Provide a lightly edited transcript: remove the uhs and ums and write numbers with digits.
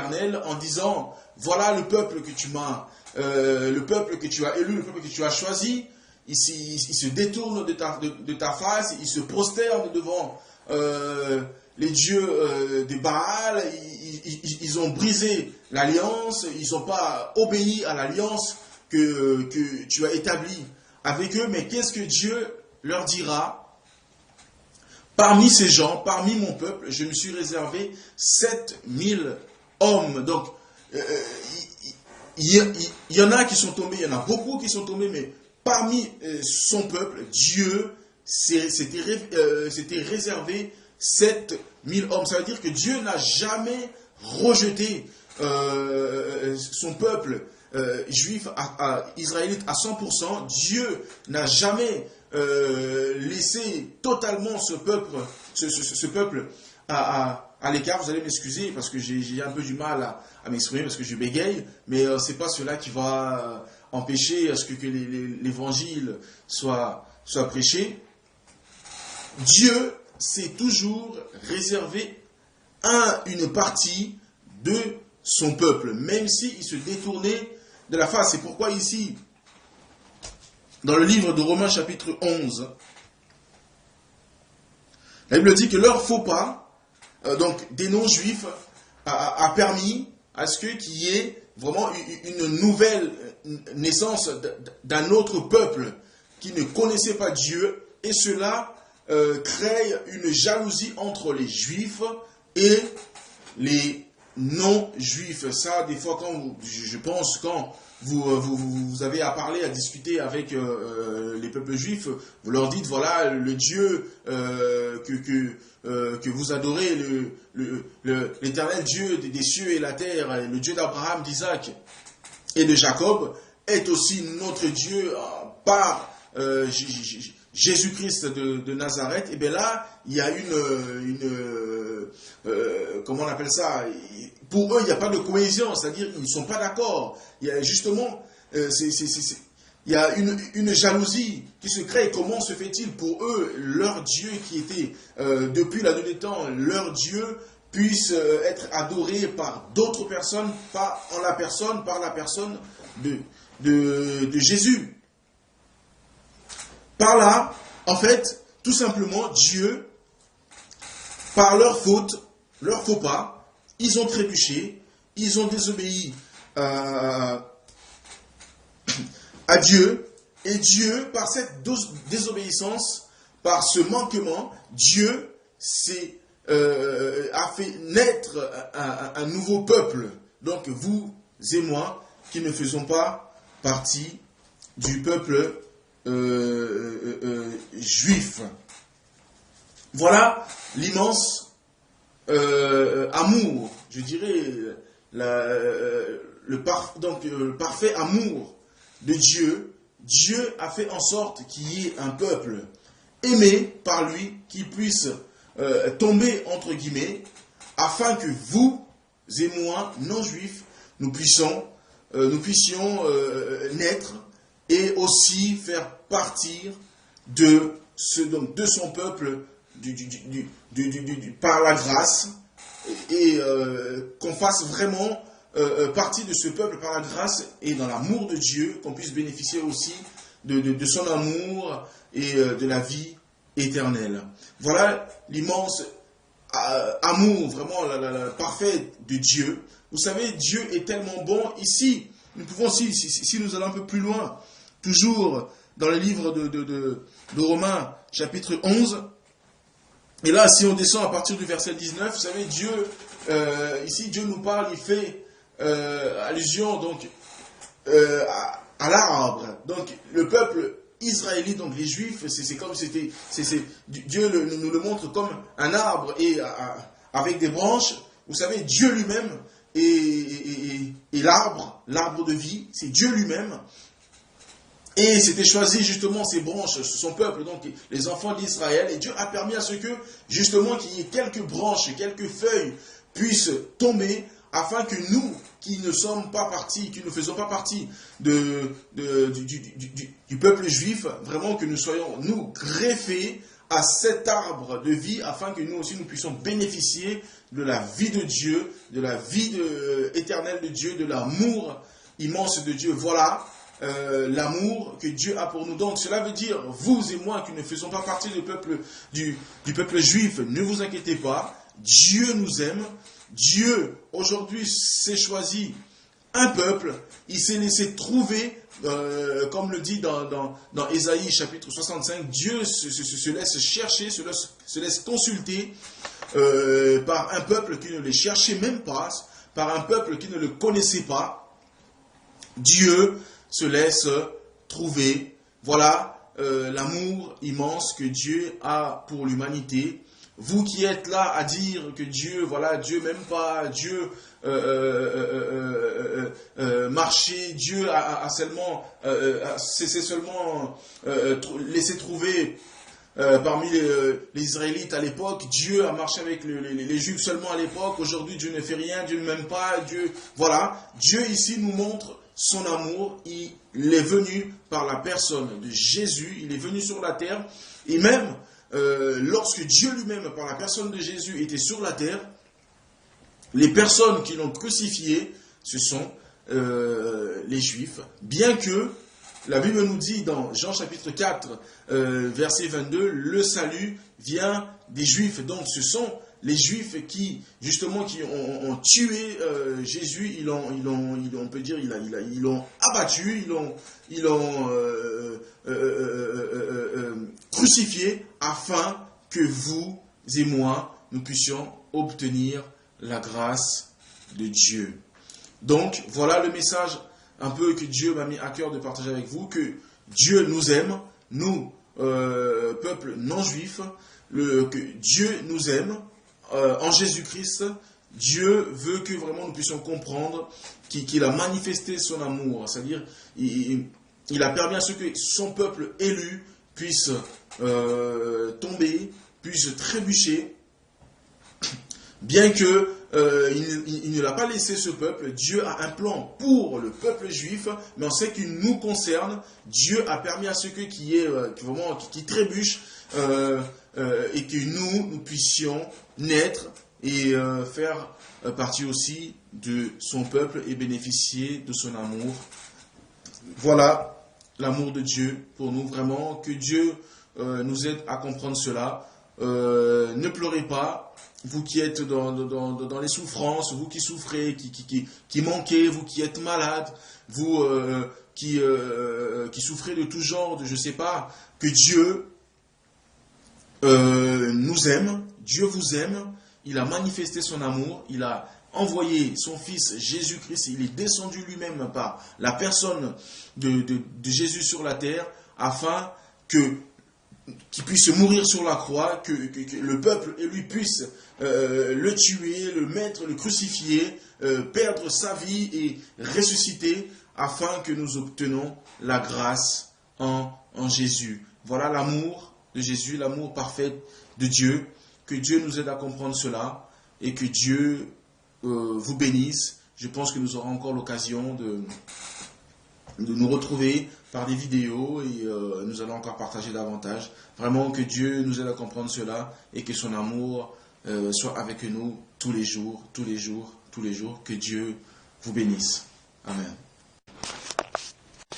l'Éternel en disant, voilà le peuple que tu m'as, le peuple que tu as élu, le peuple que tu as choisi, il se détourne de ta face, il se prosterne devant les dieux de Baal, ils ont brisé l'alliance, ils n'ont pas obéi à l'alliance que tu as établie avec eux. Mais qu'est-ce que Dieu leur dira? Parmi ces gens, parmi mon peuple, je me suis réservé 7000 hommes. Donc, il y en a qui sont tombés, il y en a beaucoup qui sont tombés, mais parmi son peuple, Dieu s'était réservé 7000 hommes. Ça veut dire que Dieu n'a jamais rejeté son peuple juif, israélite à 100%. Dieu n'a jamais laissé totalement ce peuple à l'écart. Vous allez m'excuser parce que j'ai un peu du mal à m'exprimer parce que je bégaye, mais c'est pas cela qui va empêcher à ce que l'évangile soit prêché. Dieu s'est toujours réservé une partie de son peuple, même s'il se détournait de la face. C'est pourquoi ici, dans le livre de Romains chapitre 11, la Bible dit que leur faux pas, donc des non-juifs, a permis à ce qu'il y ait vraiment une nouvelle naissance d'un autre peuple qui ne connaissait pas Dieu, et cela crée une jalousie entre les juifs et les non-juifs. Ça, des fois, je pense, quand vous avez à parler, à discuter avec les peuples juifs, vous leur dites, voilà, le Dieu que vous adorez, l'éternel Dieu des cieux et la terre, le Dieu d'Abraham, d'Isaac et de Jacob, est aussi notre Dieu par Jésus-Christ de Nazareth. Et bien là, il y a comment on appelle ça? Pour eux, il n'y a pas de cohésion, c'est-à-dire qu'ils ne sont pas d'accord. Il y a justement, il y a une jalousie qui se crée. Comment se fait-il pour eux, leur Dieu qui était depuis la nuit des temps, leur Dieu puisse être adoré par d'autres personnes, par la personne de Jésus. Par là, en fait, tout simplement, Dieu, par leur faute, leur faux pas, ils ont trébuché, ils ont désobéi à Dieu, et Dieu, par cette désobéissance, par ce manquement, Dieu a fait naître un nouveau peuple. Donc vous et moi, qui ne faisons pas partie du peuple juif. Voilà l'immense amour, je dirais, le parfait amour de Dieu. Dieu a fait en sorte qu'il y ait un peuple aimé par lui qui puisse tomber entre guillemets, afin que vous et moi, non-juifs, nous puissions naître et aussi faire partir de son peuple par la grâce, et qu'on fasse vraiment partie de ce peuple par la grâce et dans l'amour de Dieu, qu'on puisse bénéficier aussi de son amour et de la vie éternelle. Voilà l'immense amour, vraiment la parfait de Dieu. Vous savez, Dieu est tellement bon. Ici, nous pouvons, si nous allons un peu plus loin, toujours dans le livre de Romains, chapitre 11, et là, si on descend à partir du verset 19, vous savez, Dieu, ici, Dieu nous parle, il fait allusion donc à l'arbre. Donc, le peuple israélite, donc les Juifs, c'est comme c'était, Dieu nous le montre comme un arbre et avec des branches. Vous savez, Dieu lui-même et l'arbre de vie, c'est Dieu lui-même. Et c'était choisi justement ces branches, son peuple, donc les enfants d'Israël. Et Dieu a permis à ce que, justement, qu'il y ait quelques branches, quelques feuilles puissent tomber, afin que nous, qui ne sommes pas partis, qui ne faisons pas partie du peuple juif, vraiment que nous soyons, nous, greffés à cet arbre de vie afin que nous aussi nous puissions bénéficier de la vie de Dieu, de la vie éternelle de Dieu, de l'amour immense de Dieu. Voilà l'amour que Dieu a pour nous. Donc cela veut dire, vous et moi qui ne faisons pas partie du peuple juif, ne vous inquiétez pas, Dieu nous aime. Dieu aujourd'hui s'est choisi un peuple, il s'est laissé trouver, comme le dit dans Ésaïe chapitre 65, Dieu se laisse chercher, se laisse consulter par un peuple qui ne le cherchait même pas, par un peuple qui ne le connaissait pas. Dieu se laisse trouver. Voilà l'amour immense que Dieu a pour l'humanité. Vous qui êtes là à dire que Dieu, voilà, Dieu m'aime pas, Dieu marcher, Dieu a seulement, c'est seulement laissé trouver parmi les Israélites à l'époque, Dieu a marché avec les Juifs seulement à l'époque, aujourd'hui Dieu ne fait rien, Dieu ne m'aime pas, Dieu, voilà, Dieu ici nous montre son amour, il est venu par la personne de Jésus, il est venu sur la terre, et même lorsque Dieu lui-même, par la personne de Jésus, était sur la terre, les personnes qui l'ont crucifié, ce sont les Juifs, bien que la Bible nous dit dans Jean chapitre 4, verset 22, le salut vient des Juifs. Donc ce sont les Juifs qui, justement, qui ont tué Jésus, on peut dire, ils l'ont abattu, ils l'ont crucifié, afin que vous et moi, nous puissions obtenir la grâce de Dieu. Donc, voilà le message un peu que Dieu m'a mis à cœur de partager avec vous, que Dieu nous aime, nous, peuple non-juif, que Dieu nous aime, en Jésus-Christ. Dieu veut que vraiment nous puissions comprendre qu'il a manifesté son amour, c'est-à-dire il a permis à ce que son peuple élu puisse tomber, puisse trébucher, bien que il ne l'a pas laissé ce peuple. Dieu a un plan pour le peuple juif, mais en ce qui nous concerne, Dieu a permis à ceux qui trébuchent et que nous puissions naître et faire partie aussi de son peuple et bénéficier de son amour. Voilà l'amour de Dieu pour nous, vraiment, que Dieu nous aide à comprendre cela. Ne pleurez pas, vous qui êtes dans les souffrances, vous qui souffrez, qui manquez, vous qui êtes malades, vous qui souffrez de tout genre, je ne sais pas, que Dieu nous aime, Dieu vous aime, il a manifesté son amour, il a envoyé son Fils Jésus-Christ, il est descendu lui-même par la personne de Jésus sur la terre, afin qu'il puisse mourir sur la croix, que le peuple élu puisse le tuer, le mettre, le crucifier, perdre sa vie et ressusciter, afin que nous obtenions la grâce en Jésus. Voilà l'amour de Jésus, l'amour parfait de Dieu. Que Dieu nous aide à comprendre cela et que Dieu vous bénisse. Je pense que nous aurons encore l'occasion de nous retrouver par des vidéos et nous allons encore partager davantage. Vraiment que Dieu nous aide à comprendre cela et que son amour soit avec nous tous les jours, tous les jours, tous les jours. Que Dieu vous bénisse. Amen.